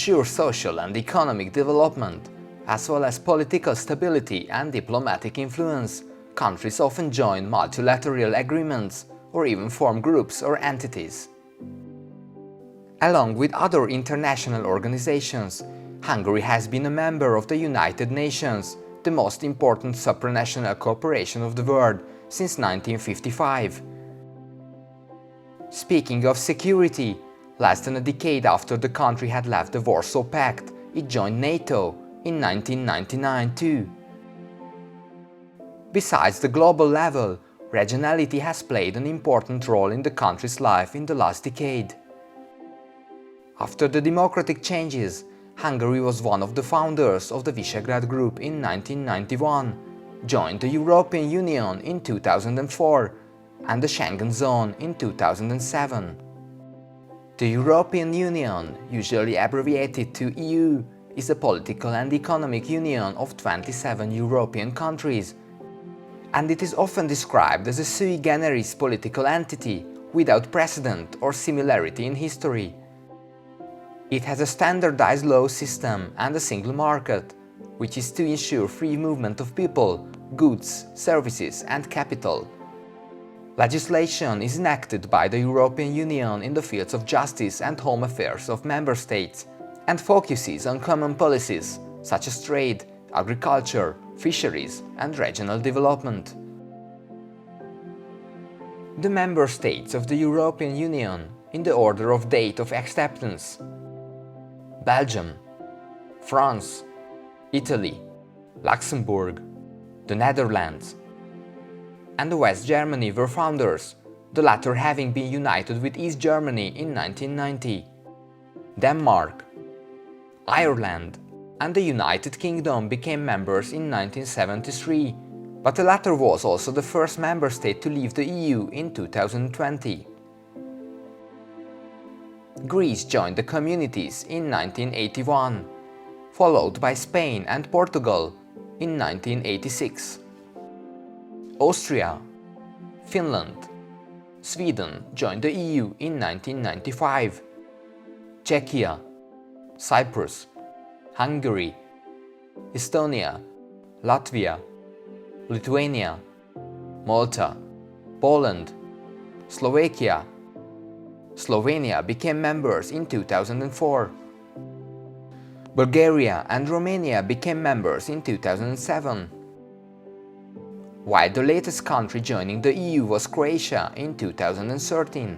ensure social and economic development, as well as political stability and diplomatic influence, countries often join multilateral agreements or even form groups or entities. Along with other international organizations, Hungary has been a member of the United Nations, the most important supranational corporation of the world, since 1955. Speaking of security, less than a decade after the country had left the Warsaw Pact, it joined NATO in 1999 too. Besides the global level, regionality has played an important role in the country's life in the last decade. After the democratic changes, Hungary was one of the founders of the Visegrád Group in 1991, joined the European Union in 2004 and the Schengen Zone in 2007. The European Union, usually abbreviated to EU, is a political and economic union of 27 European countries, and it is often described as a sui generis political entity without precedent or similarity in history. It has a standardized law system and a single market, which is to ensure free movement of people, goods, services and capital. Legislation is enacted by the European Union in the fields of justice and home affairs of member states and focuses on common policies such as trade, agriculture, fisheries and regional development. The member states of the European Union in the order of date of acceptance: Belgium, France, Italy, Luxembourg, the Netherlands, and West Germany were founders, the latter having been united with East Germany in 1990. Denmark, Ireland, and the United Kingdom became members in 1973, but the latter was also the first member state to leave the EU in 2020. Greece joined the communities in 1981, followed by Spain and Portugal in 1986. Austria, Finland, Sweden joined the EU in 1995. Czechia, Cyprus, Hungary, Estonia, Latvia, Lithuania, Malta, Poland, Slovakia, Slovenia became members in 2004. Bulgaria and Romania became members in 2007. While the latest country joining the EU was Croatia in 2013.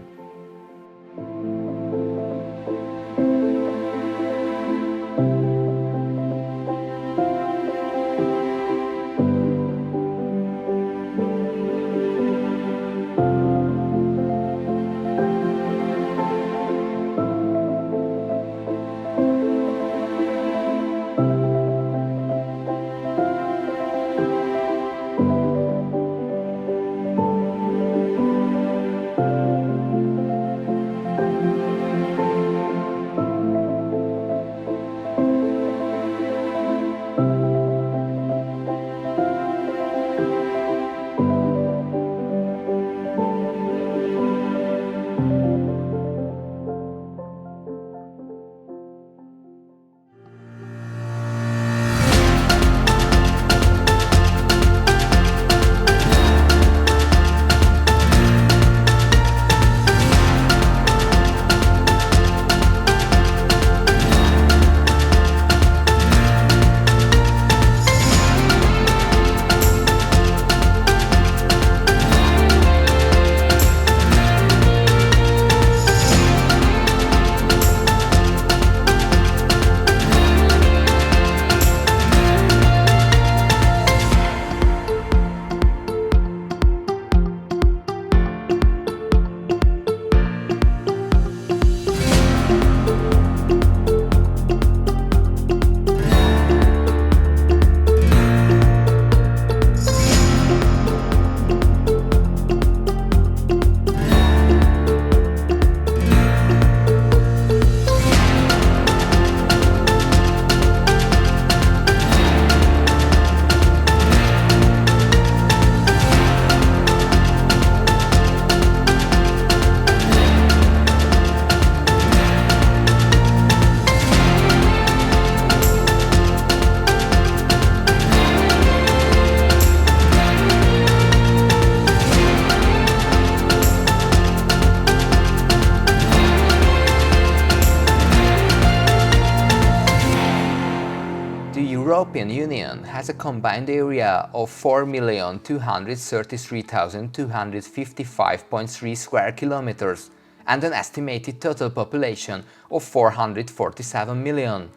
European Union has a combined area of 4,233,255.3 square kilometers and an estimated total population of 447 million,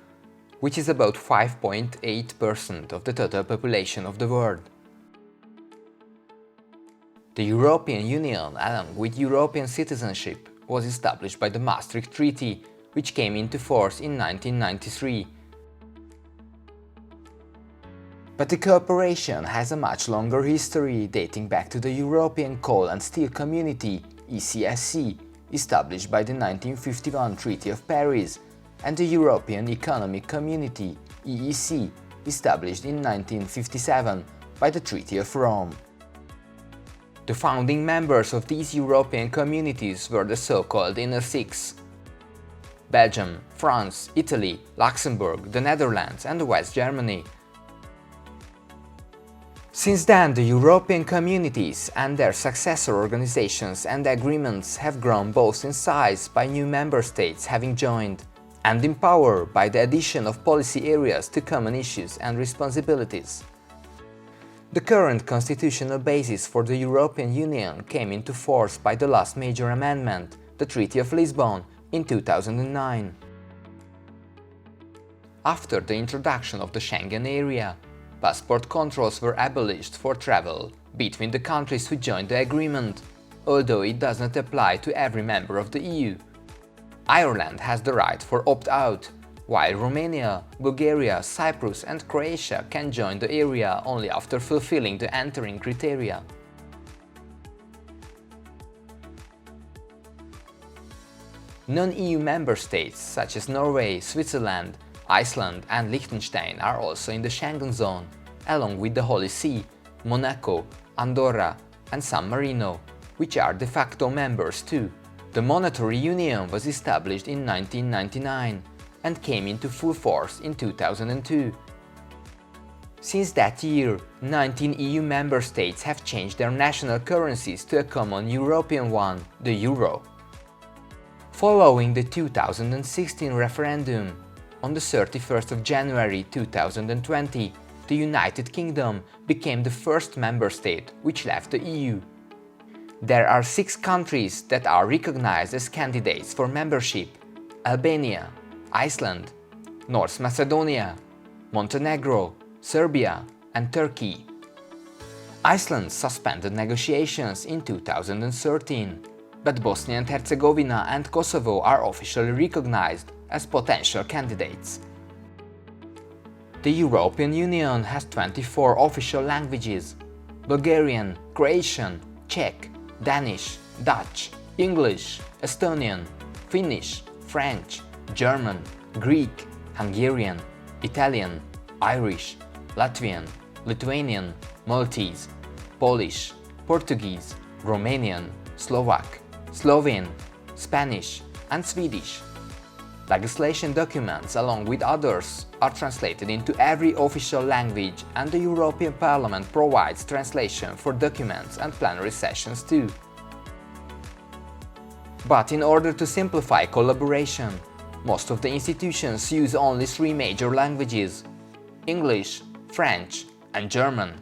which is about 5.8% of the total population of the world. The European Union, along with European citizenship, was established by the Maastricht Treaty, which came into force in 1993. But the cooperation has a much longer history, dating back to the European Coal and Steel Community (ECSC), established by the 1951 Treaty of Paris, and the European Economic Community (EEC), established in 1957 by the Treaty of Rome. The founding members of these European communities were the so-called Inner Six: Belgium, France, Italy, Luxembourg, the Netherlands and West Germany. Since then, the European communities and their successor organizations and agreements have grown both in size by new member states having joined, and in power by the addition of policy areas to common issues and responsibilities. The current constitutional basis for the European Union came into force by the last major amendment, the Treaty of Lisbon, in 2009. After the introduction of the Schengen area, passport controls were abolished for travel between the countries who joined the agreement, although it does not apply to every member of the EU. Ireland has the right for opt-out, while Romania, Bulgaria, Cyprus and Croatia can join the area only after fulfilling the entering criteria. Non-EU member states such as Norway, Switzerland, Iceland and Liechtenstein are also in the Schengen zone, along with the Holy See, Monaco, Andorra and San Marino, which are de facto members too. The monetary union was established in 1999 and came into full force in 2002. Since that year, 19 EU member states have changed their national currencies to a common European one, the euro. Following the 2016 referendum, on the 31st of January 2020, the United Kingdom became the first member state which left the EU. There are 6 countries that are recognized as candidates for membership: Albania, Iceland, North Macedonia, Montenegro, Serbia and Turkey. Iceland suspended negotiations in 2013, but Bosnia and Herzegovina and Kosovo are officially recognized as potential candidates. The European Union has 24 official languages: Bulgarian, Croatian, Czech, Danish, Dutch, English, Estonian, Finnish, French, German, Greek, Hungarian, Italian, Irish, Latvian, Lithuanian, Maltese, Polish, Portuguese, Romanian, Slovak, Slovene, Spanish and Swedish. Legislation documents, along with others, are translated into every official language, and the European Parliament provides translation for documents and plenary sessions too. But in order to simplify collaboration, most of the institutions use only 3 major languages: English, French and German.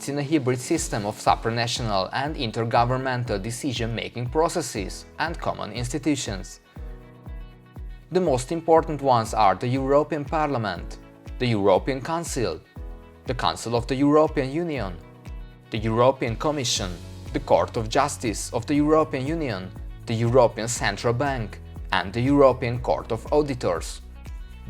operates in a hybrid system of supranational and intergovernmental decision-making processes and common institutions. The most important ones are the European Parliament, the European Council, the Council of the European Union, the European Commission, the Court of Justice of the European Union, the European Central Bank, and the European Court of Auditors.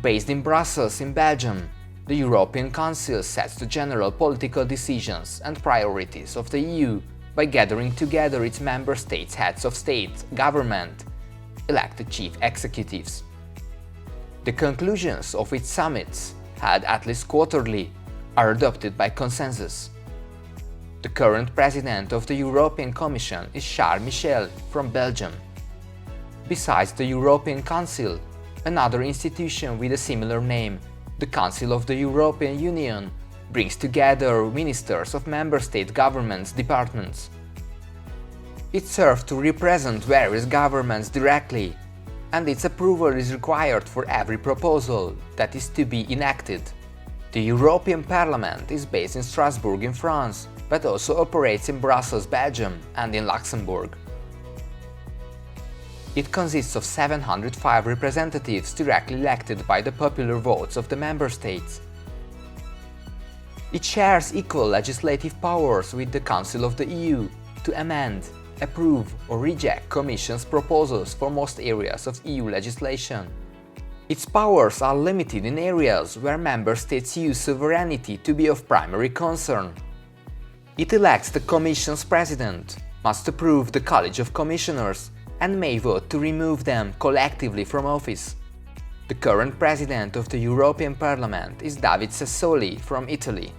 Based in Brussels in Belgium, the European Council sets the general political decisions and priorities of the EU by gathering together its member states' heads of state, government, elected chief executives. The conclusions of its summits, held at least quarterly, are adopted by consensus. The current president of the European Commission is Charles Michel from Belgium. Besides the European Council, another institution with a similar name, the Council of the European Union, brings together ministers of member state governments' departments. It serves to represent various governments directly, and its approval is required for every proposal that is to be enacted. The European Parliament is based in Strasbourg in France, but also operates in Brussels, Belgium, and in Luxembourg. It consists of 705 representatives directly elected by the popular votes of the member states. It shares equal legislative powers with the Council of the EU to amend, approve or reject Commission's proposals for most areas of EU legislation. Its powers are limited in areas where member states use sovereignty to be of primary concern. It elects the Commission's president, must approve the College of Commissioners, and may vote to remove them collectively from office. The current president of the European Parliament is David Sassoli from Italy.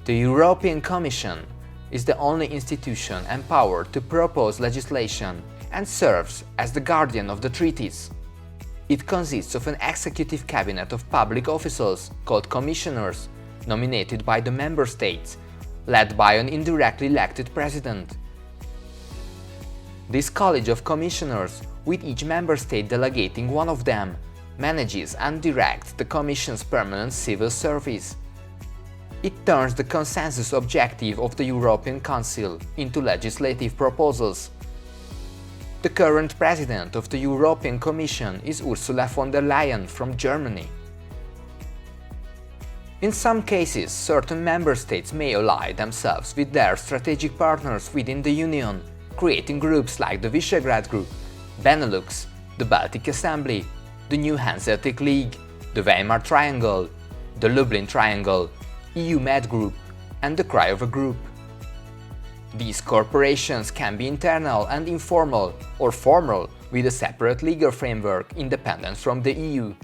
The European Commission is the only institution empowered to propose legislation and serves as the guardian of the treaties. It consists of an executive cabinet of public officials called commissioners, nominated by the member states, led by an indirectly elected president. This College of Commissioners, with each member state delegating one of them, manages and directs the Commission's permanent civil service. It turns the consensus objective of the European Council into legislative proposals. The current president of the European Commission is Ursula von der Leyen from Germany. In some cases, certain member states may ally themselves with their strategic partners within the Union, creating groups like the Visegrád Group, Benelux, the Baltic Assembly, the New Hanseatic League, the Weimar Triangle, the Lublin Triangle, EU Med Group, and the Craiova Group. These corporations can be internal and informal, or formal, with a separate legal framework independent from the EU.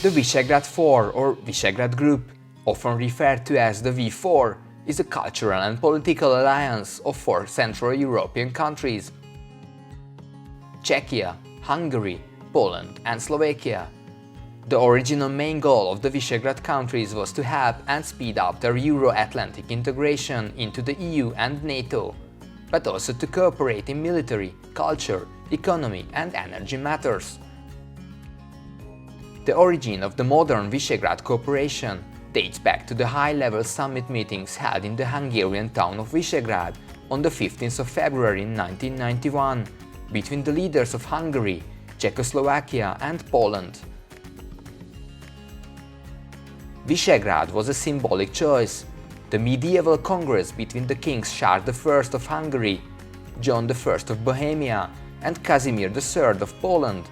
The Visegrád 4 or Visegrád Group, often referred to as the V4, is a cultural and political alliance of 4 Central European countries: Czechia, Hungary, Poland and Slovakia. The original main goal of the Visegrád countries was to help and speed up their Euro-Atlantic integration into the EU and NATO, but also to cooperate in military, culture, economy and energy matters. The origin of the modern Visegrád cooperation dates back to the high-level summit meetings held in the Hungarian town of Visegrád on the 15th of February 1991 between the leaders of Hungary, Czechoslovakia and Poland. Visegrád was a symbolic choice. The medieval congress between the kings Charles I of Hungary, John I of Bohemia and Casimir III of Poland,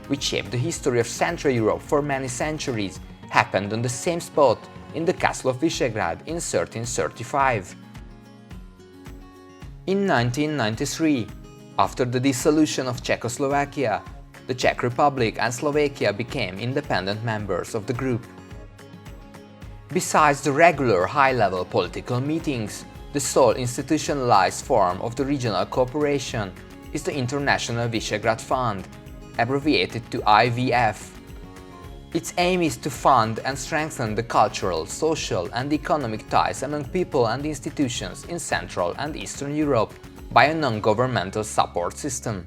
which shaped the history of Central Europe for many centuries, happened on the same spot in the Castle of Visegrád in 1335. In 1993, after the dissolution of Czechoslovakia, the Czech Republic and Slovakia became independent members of the group. Besides the regular high-level political meetings, the sole institutionalized form of the regional cooperation is the International Visegrád Fund, abbreviated to IVF. Its aim is to fund and strengthen the cultural, social and economic ties among people and institutions in Central and Eastern Europe by a non-governmental support system.